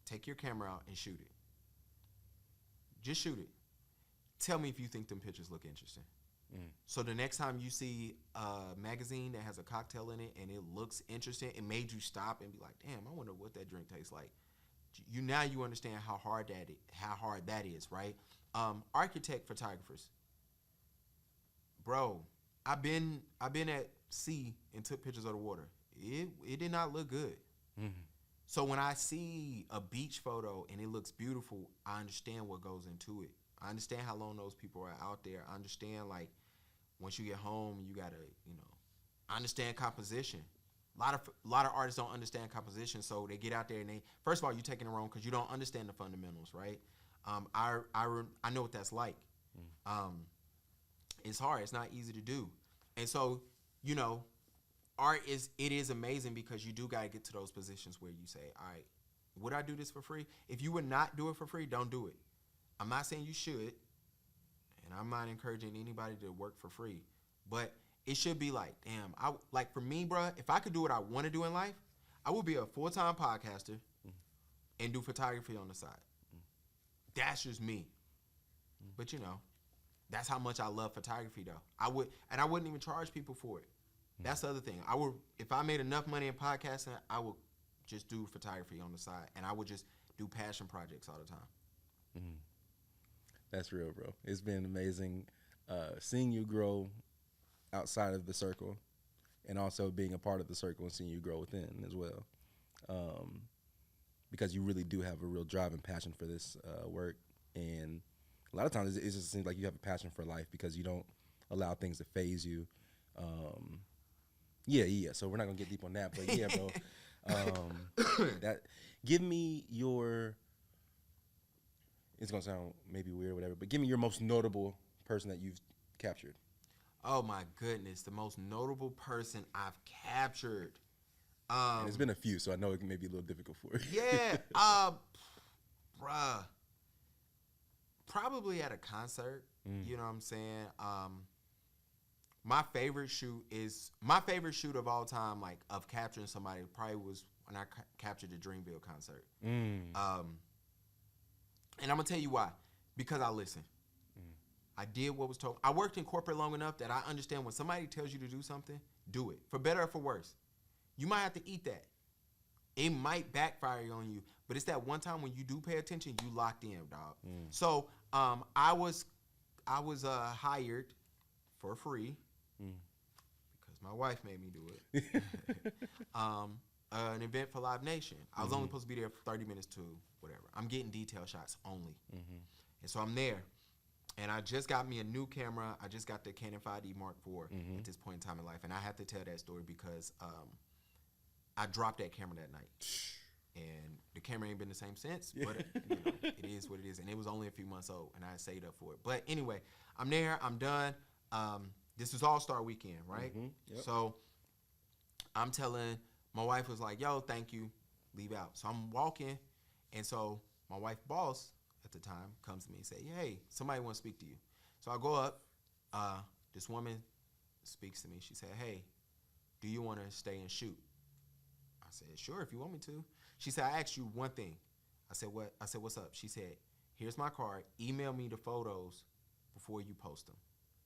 take your camera out and shoot it. Just shoot it. Tell me if you think them pictures look interesting. So the next time you see a magazine that has a cocktail in it and it looks interesting, it made you stop and be like, damn, I wonder what that drink tastes like. Now you understand how hard that is, right? Architect photographers. Bro, I've been at sea and took pictures of the water. It did not look good. So when I see a beach photo and it looks beautiful, I understand what goes into it. I understand how long those people are out there. I understand, like, once you get home, you gotta, you know, understand composition. A lot of artists don't understand composition, so they get out there and first of all, you're taking it wrong because you don't understand the fundamentals, right? I know what that's like. It's hard. It's not easy to do, and so, you know, art is amazing because you do gotta get to those positions where you say, all right, would I do this for free? If you would not do it for free, don't do it. I'm not saying you should, and I'm not encouraging anybody to work for free, but it should be like, damn, like for me, bro, if I could do what I want to do in life, I would be a full-time podcaster and do photography on the side. That's just me. But you know, that's how much I love photography though. I wouldn't even charge people for it. That's the other thing. If I made enough money in podcasting, I would just do photography on the side, and I would just do passion projects all the time. That's real, bro. It's been amazing seeing you grow outside of the circle and also being a part of the circle and seeing you grow within as well. Because you really do have a real drive and passion for this work. And a lot of times it just seems like you have a passion for life because you don't allow things to phase you. Yeah. So we're not going to get deep on that. But yeah, bro. Give me your... It's going to sound maybe weird or whatever, but give me your most notable person that you've captured. Oh, my goodness. The most notable person I've captured. And there's been a few, so I know it may be a little difficult for you. Yeah. Bruh. Probably at a concert. You know what I'm saying? My favorite shoot of all time, like of capturing somebody, probably was when I captured the Dreamville concert. And I'm going to tell you why. Because I listened. I did what was told. I worked in corporate long enough that I understand when somebody tells you to do something, do it. For better or for worse. You might have to eat that. It might backfire on you. But it's that one time when you do pay attention, you locked in, dog. So I was hired for free because my wife made me do it. An event for Live Nation. I was only supposed to be there for 30 minutes to whatever. I'm getting detail shots only. And so I'm there. And I just got me a new camera. I just got the Canon 5D Mark IV at this point in time in life. And I have to tell that story because I dropped that camera that night. And camera ain't been the same since, but it is what it is. And it was only a few months old, and I had saved up for it. But anyway, I'm there. I'm done. This is All-Star Weekend, right? Yep. So I'm telling my wife was like, yo, thank you. Leave out. So I'm walking, and so my wife boss at the time comes to me and say, hey, somebody want to speak to you. So I go up. This woman speaks to me. She said, hey, do you want to stay and shoot? I said, sure, if you want me to. She said, I asked you one thing. I said, what? I said, what's up? She said, here's my card. Email me the photos before you post them.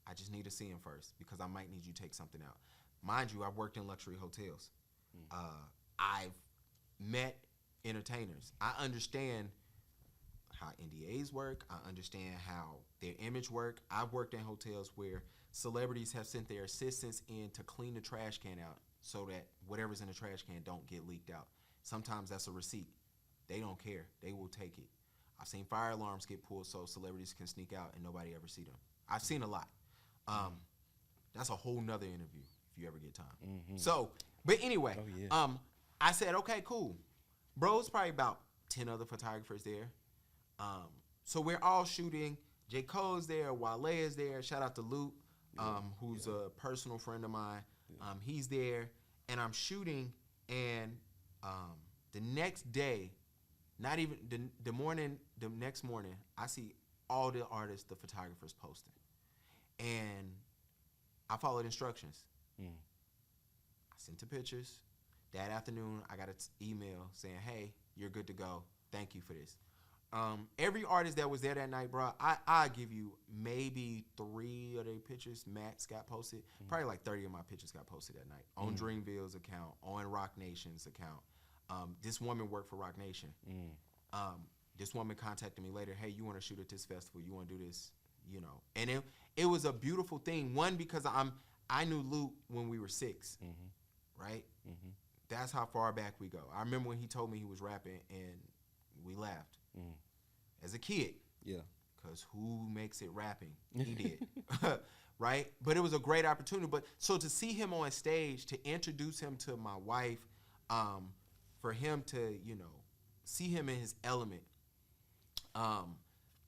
I just need to see them first because I might need you to take something out. Mind you, I've worked in luxury hotels. I've met entertainers. I understand how NDAs work. I understand how their image work. I've worked in hotels where celebrities have sent their assistants in to clean the trash can out so that whatever's in the trash can don't get leaked out. Sometimes that's a receipt. They don't care. They will take it. I've seen fire alarms get pulled so celebrities can sneak out and nobody ever see them. I've seen a lot. That's a whole nother interview if you ever get time. So, but anyway, I said, okay, cool. Bro, it's probably about 10 other photographers there. So we're all shooting. J. Cole's there. Wale is there. Shout out to Luke, who's a personal friend of mine. He's there. And I'm shooting. And the next day, not even the next morning, I see all the artists, the photographers posting. And I followed instructions. I sent the pictures. That afternoon, I got an email saying, hey, you're good to go. Thank you for this. Every artist that was there that night, bro, I give you maybe 3 of their pictures max got posted. Probably like 30 of my pictures got posted that night on Dreamville's account, on Rock Nation's account. This woman worked for Rock Nation. This woman contacted me later. Hey, you want to shoot at this festival? You want to do this? You know, and it was a beautiful thing. One, because I knew Luke when we were 6, right? That's how far back we go. I remember when he told me he was rapping, and we laughed as a kid. Yeah, because who makes it rapping? He did, right? But it was a great opportunity. But so to see him on stage, to introduce him to my wife, for him to see him in his element.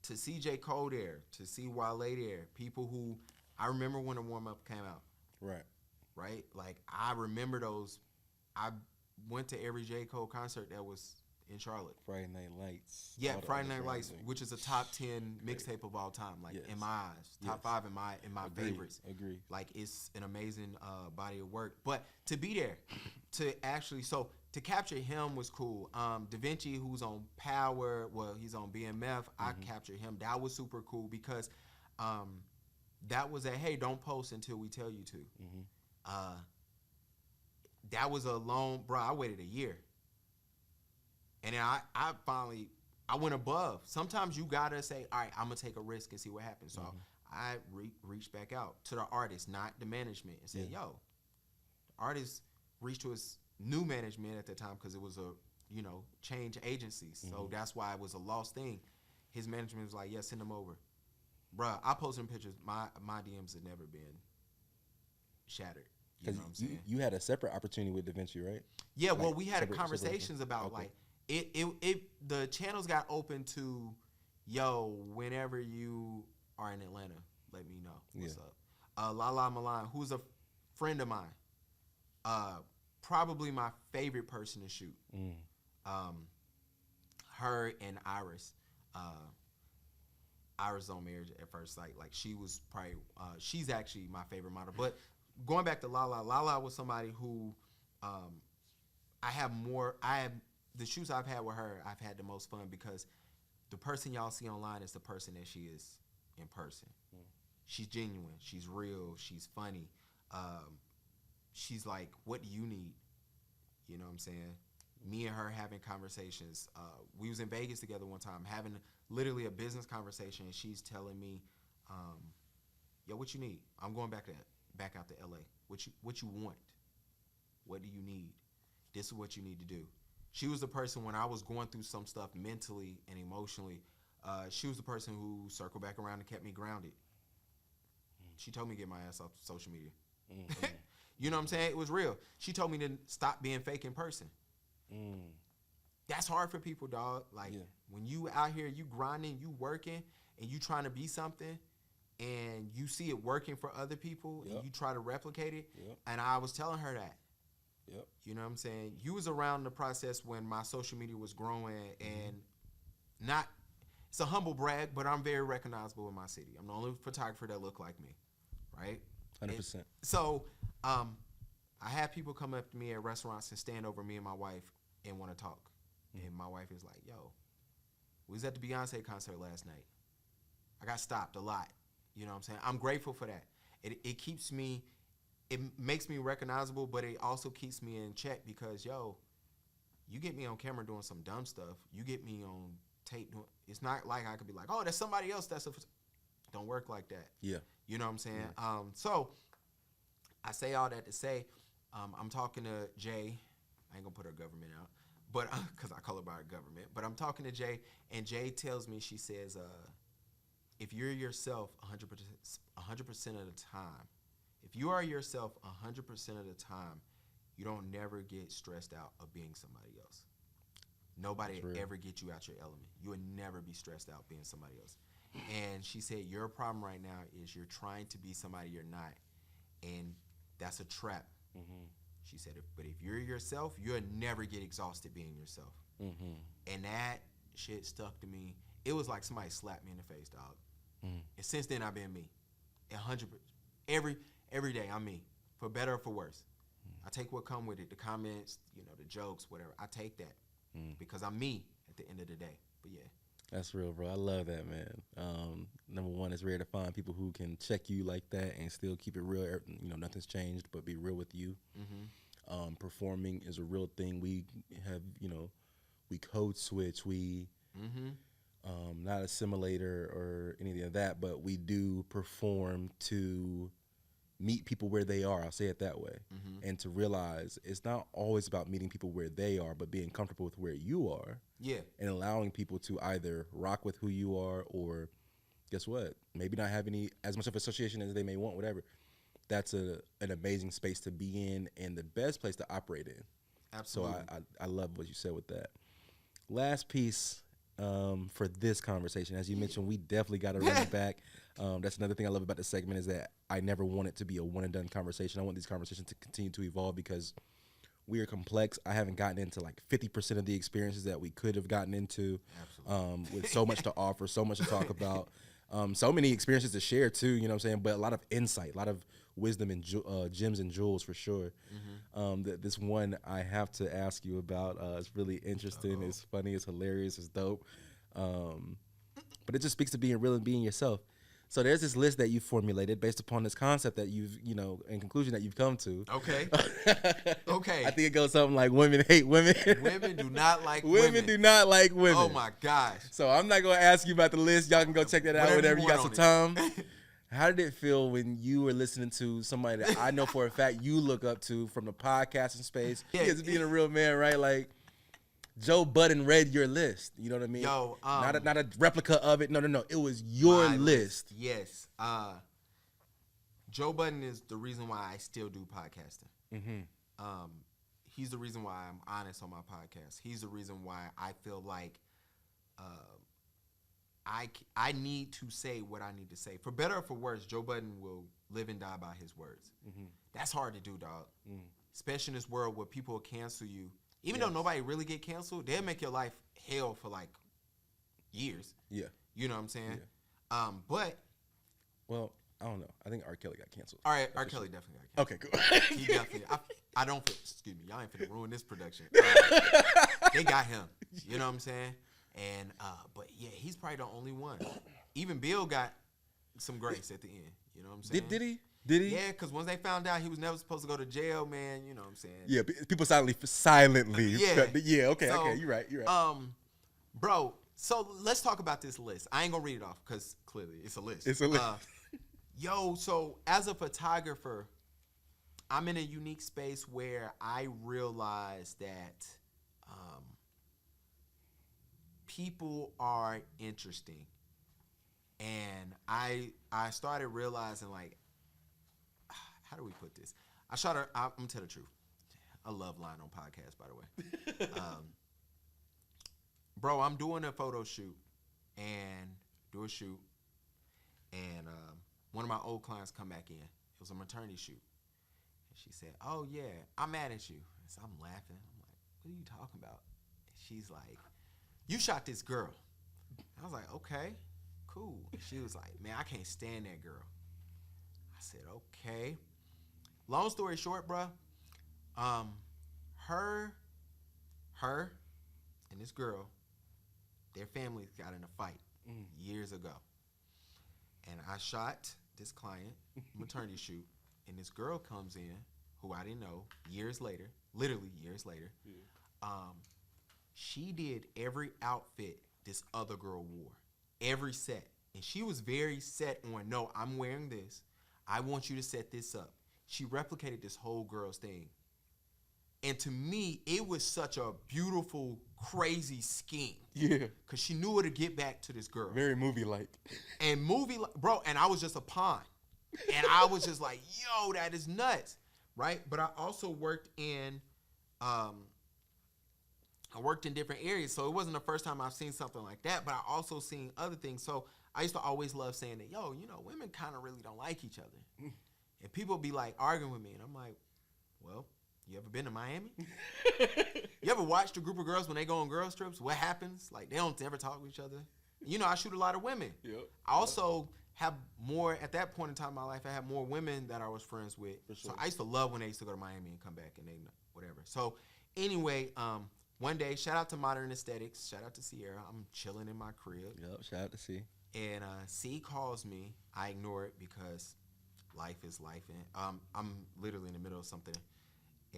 To see J. Cole there, to see Wale there, people who I remember when the warm up came out. Right? Like I remember those. I went to every J. Cole concert that was in Charlotte. Friday Night Lights. Yeah, Friday Night Lights, which is a top 10 mixtape of all time. Like in my eyes, top 5 in my favorites. Agree. Like it's an amazing body of work. But to be there, to capture him was cool. Da Vinci, who's on Power, well, he's on BMF. I captured him. That was super cool because that was hey, don't post until we tell you to. That was a long, bro, I waited a year. And then I finally went above. Sometimes you got to say, all right, I'm going to take a risk and see what happens. So I reached back out to the artist, not the management, and said, yo, the artist reached to his new management at the time because it was a, change agencies. So that's why it was a lost thing. His management was like, yeah, send them over. Bruh, I posted pictures. My DMs have never been shattered. You know what I'm saying? You had a separate opportunity with Da Vinci, right? Yeah, like, well, we had conversations about like the channels got open to, yo, whenever you are in Atlanta, let me know what's up. Lala Milan, who's a friend of mine, probably my favorite person to shoot. Her and Iris. Iris on Marriage at First Sight. Like she was probably, she's actually my favorite model. But going back to Lala was somebody who the shoots I've had with her, I've had the most fun because the person y'all see online is the person that she is in person. She's genuine. She's real. She's funny. She's like, what do you need? You know what I'm saying? Me and her having conversations. We was in Vegas together one time, having literally a business conversation, and she's telling me, yo, what you need? I'm going back out to LA. What you want? What do you need? This is what you need to do. She was the person when I was going through some stuff mentally and emotionally, she was the person who circled back around and kept me grounded. She told me to get my ass off social media. You know what I'm saying? It was real. She told me to stop being fake in person. That's hard for people, dog. Like when you out here, you grinding, you working, and you trying to be something, and you see it working for other people, and you try to replicate it. And I was telling her that. You know what I'm saying? You was around the process when my social media was growing, and not. It's a humble brag, but I'm very recognizable in my city. I'm the only photographer that look like me, right? 100%. So, I have people come up to me at restaurants and stand over me and my wife and want to talk. And my wife is like, yo, we was at the Beyonce concert last night. I got stopped a lot. You know what I'm saying? I'm grateful for that. It keeps me, it makes me recognizable, but it also keeps me in check because, yo, you get me on camera doing some dumb stuff. You get me on tape doing, it's not like I could be like, oh, that's somebody else. Don't work like that. Yeah. You know what I'm saying? Yeah. So I say all that to say, I'm talking to Jay. I ain't gonna put her government out, but because I call her by her government. But I'm talking to Jay, and Jay tells me, she says, if you're yourself 100% of the time, if you are yourself 100% of the time, you don't never get stressed out of being somebody else. Nobody ever get you out your element. You would never be stressed out being somebody else. And she said, your problem right now is you're trying to be somebody you're not, and that's a trap. She said, but if you're yourself, you'll never get exhausted being yourself. And that shit stuck to me. It was like somebody slapped me in the face, dog. And since then, I've been me. 100%. Every day, I'm me, for better or for worse. I take what come with it, the comments, the jokes, whatever. I take that because I'm me at the end of the day. But yeah. That's real, bro. I love that, man. Number one, it's rare to find people who can check you like that and still keep it real. Nothing's changed, but be real with you. Performing is a real thing. We have, we code switch. We not a simulator or anything of that, but we do perform to meet people where they are. I'll say it that way. And to realize it's not always about meeting people where they are, but being comfortable with where you are. Yeah. And allowing people to either rock with who you are or guess what? Maybe not have as much of association as they may want, whatever. That's an amazing space to be in and the best place to operate in. Absolutely. So I love what you said with that. Last piece for this conversation. As you mentioned, we definitely got to run it back. That's another thing I love about the segment is that I never want it to be a one and done conversation. I want these conversations to continue to evolve because we are complex. I haven't gotten into like 50% of the experiences that we could have gotten into with so much to offer, so much to talk about, so many experiences to share too, you know what I'm saying? But a lot of insight, a lot of wisdom and gems and jewels for sure. This one I have to ask you about. It's really interesting. It's funny. It's hilarious. It's dope. But it just speaks to being real and being yourself. So there's this list that you formulated based upon this concept that you've, in conclusion that you've come to. Okay. Okay. I think it goes something like women hate women. Women do not like women. Women do not like women. Oh my gosh. So I'm not going to ask you about the list. Y'all can go check that out whenever you got some time. How did it feel when you were listening to somebody that I know for a fact you look up to from the podcasting space? Yeah, it's being a real man, right? Like Joe Budden read your list. You know what I mean? Yo, not a replica of it. No. It was your list. Yes. Joe Budden is the reason why I still do podcasting. He's the reason why I'm honest on my podcast. He's the reason why I feel like I need to say what I need to say. For better or for worse, Joe Budden will live and die by his words. That's hard to do, dog. Especially in this world where people will cancel you. Even though nobody really get canceled, they'll make your life hell for like years. Yeah. You know what I'm saying? Yeah. Well, I don't know. I think R. Kelly got canceled. All right, R. Kelly definitely got canceled. Okay, cool. He definitely. I don't feel, excuse me, y'all ain't finna ruin this production. They got him. You know what I'm saying? And but yeah, he's probably the only one. Even Bill got some grace at the end. You know what I'm saying? Did he? Did he? Yeah, because once they found out he was never supposed to go to jail, man, you know what I'm saying? Yeah, people silently. Yeah. Okay, you're right. Bro, so let's talk about this list. I ain't gonna read it off because clearly it's a list. So as a photographer, I'm in a unique space where I realize that people are interesting. And I started realizing, like, how do we put this? I'm gonna tell the truth. I love lying on podcasts, by the way. bro, I'm doing a photo shoot and do a shoot, and one of my old clients come back in. It was a maternity shoot, and she said, "Oh yeah, I'm mad at you." And so I'm laughing. I'm like, "What are you talking about?" And she's like, "You shot this girl." I was like, "Okay, cool." And she was like, "Man, I can't stand that girl." I said, "Okay." Long story short, bruh, her and this girl, their families got in a fight years ago. And I shot this client, maternity shoot, and this girl comes in, who I didn't know, years later, literally years later. Yeah. She did every outfit this other girl wore, every set. And she was very set on, no, I'm wearing this. I want you to set this up. She replicated this whole girl's thing. And to me, it was such a beautiful, crazy scheme. Yeah. Because she knew how to get back to this girl. Very movie-like. And bro, and I was just a pawn. And I was just like, yo, that is nuts. Right? But I also worked in different areas. So it wasn't the first time I've seen something like that, but I also seen other things. So I used to always love saying that, yo, you know, women kind of really don't like each other. And people be like arguing with me. And I'm like, well, you ever been to Miami? You ever watched a group of girls when they go on girls trips? What happens? Like, they don't ever talk to each other. You know, I shoot a lot of women. Yep. I also have more, at that point in time in my life, I had more women that I was friends with. For sure. So I used to love when they used to go to Miami and come back and they, whatever. So anyway, one day, shout out to Modern Aesthetics. Shout out to Sierra. I'm chilling in my crib. Yep, shout out to C. And C calls me. I ignore it because life is life. And I'm literally in the middle of something.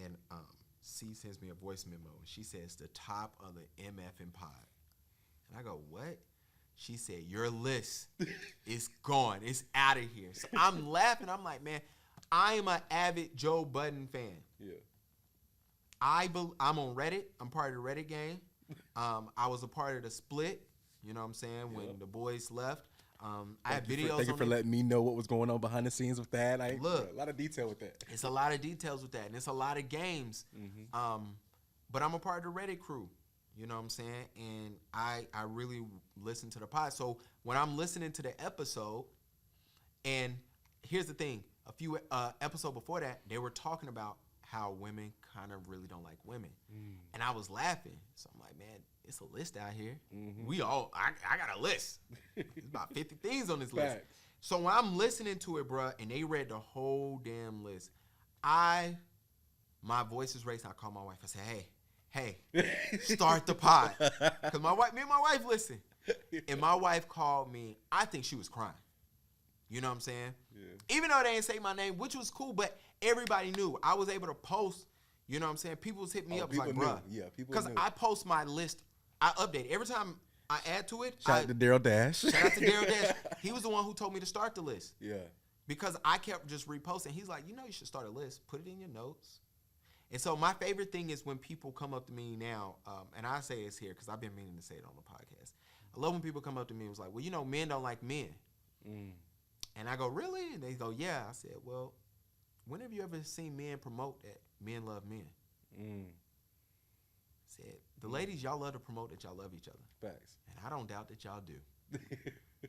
And C sends me a voice memo. And she says, the top of the MF and pod. And I go, what? She said, your list is gone. It's out of here. So I'm laughing. I'm like, man, I am an avid Joe Budden fan. Yeah. I'm on Reddit. I'm part of the Reddit game. I was a part of the split. You know what I'm saying? When the boys left. I have videos. Thank you for letting me know what was going on behind the scenes with that. Look, a lot of detail with that. It's a lot of details with that, and it's a lot of games. Mm-hmm. But I'm a part of the Reddit crew. You know what I'm saying? And I really listen to the pod. So when I'm listening to the episode, and here's the thing, a few episode before that, they were talking about how women kind of really don't like women. And I was laughing. So I'm like, man, it's a list out here. Mm-hmm. I got a list. There's about 50 things on this list. So when I'm listening to it, bruh, and they read the whole damn list, my voice is racing. I call my wife. I say, hey, start the pod. Because me and my wife listen. And my wife called me. I think she was crying. You know what I'm saying? Yeah. Even though they didn't say my name, which was cool, but everybody knew. I was able to post, you know what I'm saying? People was hitting me up like, bruh. Yeah, people knew. Because I post my list. I update. Every time I add to it. Shout out to Daryl Dash. Shout out to Daryl Dash. He was the one who told me to start the list. Yeah. Because I kept just reposting. He's like, you know you should start a list. Put it in your notes. And so my favorite thing is when people come up to me now, and I say it's here because I've been meaning to say it on the podcast. I love when people come up to me and was like, well, you know, men don't like men. And I go, really? And they go, yeah. I said, well, when have you ever seen men promote that men love men? Said, the ladies, y'all love to promote that y'all love each other. Facts. And I don't doubt that y'all do.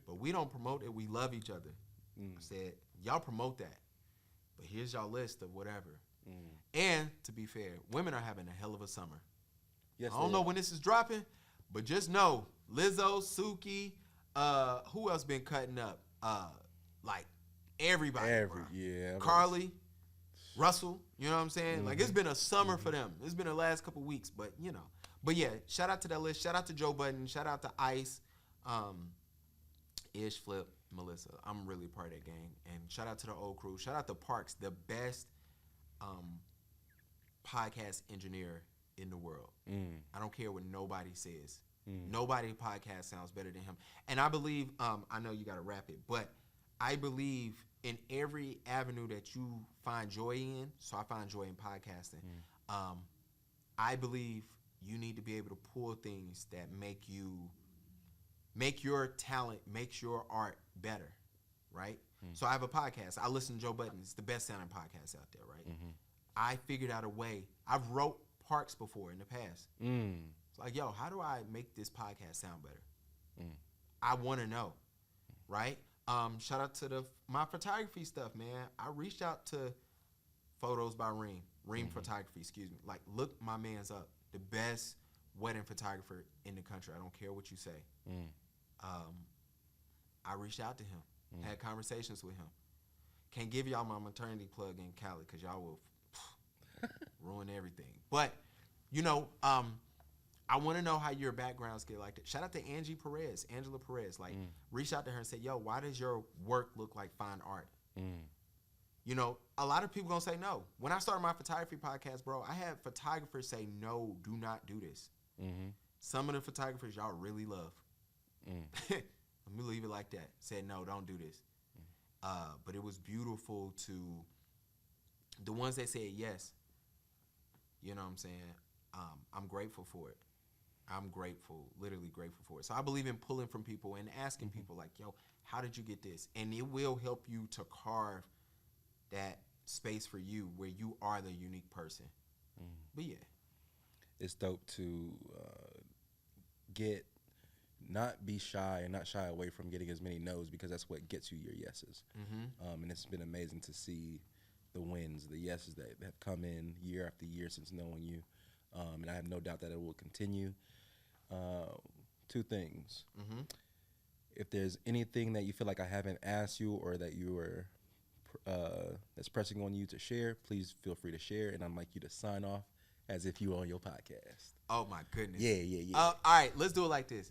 But we don't promote that we love each other. I said, y'all promote that. But here's y'all list of whatever. And to be fair, women are having a hell of a summer. Yes, I don't know when this is dropping, but just know Lizzo, Suki, who else been cutting up? Like everybody. Carly, Russell, you know what I'm saying? Like it's been a summer for them. It's been the last couple weeks, but you know. But yeah, shout out to that list. Shout out to Joe Budden. Shout out to Ice, Ish, Flip, Melissa. I'm really a part of that gang. And shout out to the old crew. Shout out to Parks, the best podcast engineer in the world. I don't care what nobody says. Nobody podcast sounds better than him. And I believe, I know you got to wrap it, but I believe in every avenue that you find joy in, so I find joy in podcasting, I believe you need to be able to pull things that make your talent, makes your art better, right? So I have a podcast. I listen to Joe Budden. It's the best sounding podcast out there, right? I figured out a way. I've wrote Parks before in the past. It's like, yo, how do I make this podcast sound better? Mm. I want to know, right? Shout out to my photography stuff, man. I reached out to Photos by Reem Photography, excuse me. Like, look my man's up, the best wedding photographer in the country. I don't care what you say. I reached out to him, had conversations with him. Can't give y'all my maternity plug in Cali because y'all will ruin everything. But, you know, I want to know how your backgrounds get like that. Shout out to Angela Perez. Like, reach out to her and say, yo, why does your work look like fine art? You know, a lot of people gonna say no. When I started my photography podcast, bro, I had photographers say, no, do not do this. Some of the photographers y'all really love. Let me leave it like that. Said, no, don't do this. But it was beautiful to the ones that said yes. You know what I'm saying? I'm grateful for it. I'm grateful, literally grateful for it. So I believe in pulling from people and asking people like, yo, how did you get this? And it will help you to carve that space for you where you are the unique person. But yeah. It's dope to not be shy and not shy away from getting as many no's, because that's what gets you your yeses. And it's been amazing to see the wins, the yeses that have come in year after year since knowing you. And I have no doubt that it will continue. Two things. If there's anything that you feel like I haven't asked you or that you are that's pressing on you to share, please feel free to share. And I'd like you to sign off as if you were on your podcast. Oh my goodness. Yeah. All right, let's do it like this.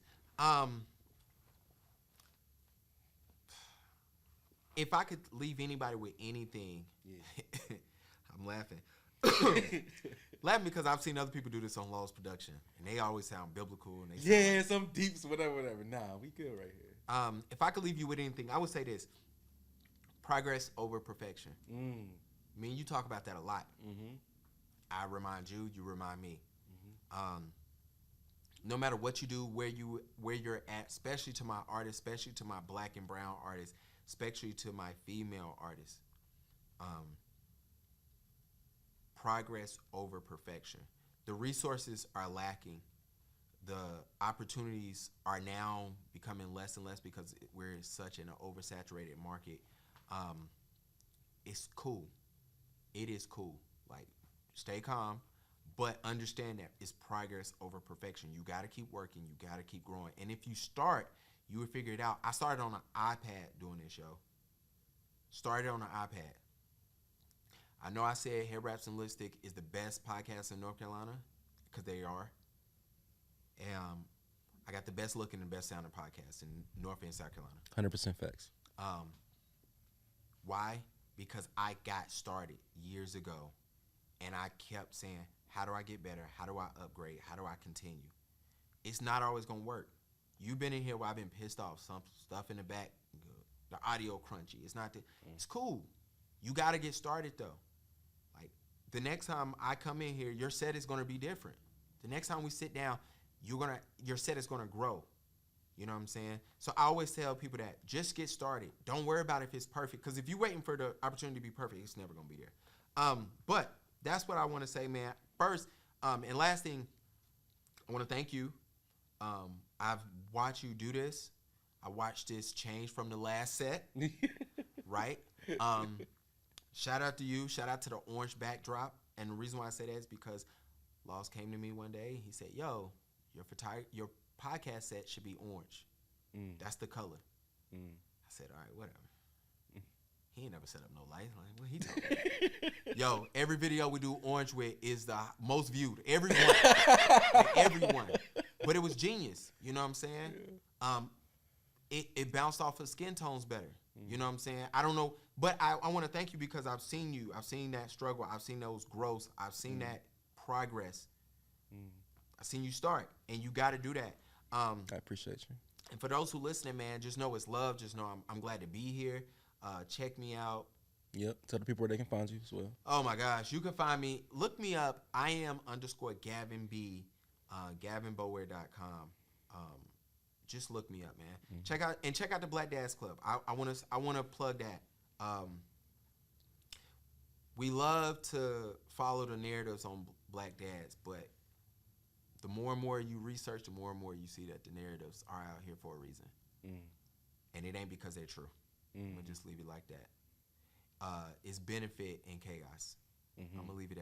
If I could leave anybody with anything, I'm laughing. Laughing because I've seen other people do this on Law's Production, and they always sound biblical. And they sound some deeps, whatever. Nah, we good right here. If I could leave you with anything, I would say this: progress over perfection. Me and you talk about that a lot. I remind you, you remind me. No matter what you do, where you're at, especially to my artists, especially to my black and brown artists, especially to my female artists, progress over perfection. The resources are lacking. The opportunities are now becoming less and less because we're in such an oversaturated market. It's cool. It is cool. Like, stay calm, but understand that it's progress over perfection. You got to keep working. You got to keep growing. And if you start, you will figure it out. I started on an iPad doing this show. Started on an iPad. I know I said Hair Wraps and Lipstick is the best podcast in North Carolina, because they are. And I got the best looking and best sounding podcast in North and South Carolina. 100% facts. Why? Because I got started years ago, and I kept saying, how do I get better? How do I upgrade? How do I continue? It's not always going to work. You've been in here where I've been pissed off. Some stuff in the back, the audio crunchy. It's not that. It's cool. You got to get started, though. Like, the next time I come in here, your set is going to be different. The next time we sit down, your set is going to grow. You know what I'm saying? So I always tell people that just get started. Don't worry about if it's perfect, because if you're waiting for the opportunity to be perfect, it's never going to be there. But that's what I want to say, man. First, and last thing, I want to thank you. I've watched you do this. I watched this change from the last set, right? Shout out to you. Shout out to the orange backdrop. And the reason why I say that is because Laws came to me one day. He said, yo, your podcast set should be orange. That's the color. I said, all right, whatever. He ain't never set up no lights. Like, what he talking about? Yo, every video we do orange with is the most viewed. Everyone. Like, everyone. But it was genius. You know what I'm saying? It bounced off of skin tones better. You know what I'm saying? I don't know. But I want to thank you because I've seen you. I've seen that struggle. I've seen those growths. I've seen that progress. I've seen you start. And you got to do that. I appreciate you. And for those who listening, man, just know it's love. Just know I'm glad to be here. Check me out. Yep. Tell the people where they can find you as well. Oh, my gosh. You can find me. Look me up. I am _Gavin B. GavinBoulware.com. Just look me up, man. Check out the Black Dads Club. I want to plug that. We love to follow the narratives on Black Dads, but the more and more you research, the more and more you see that the narratives are out here for a reason. And it ain't because they're true. I'm gonna just leave it like that. It's benefit and chaos. I'm gonna leave it at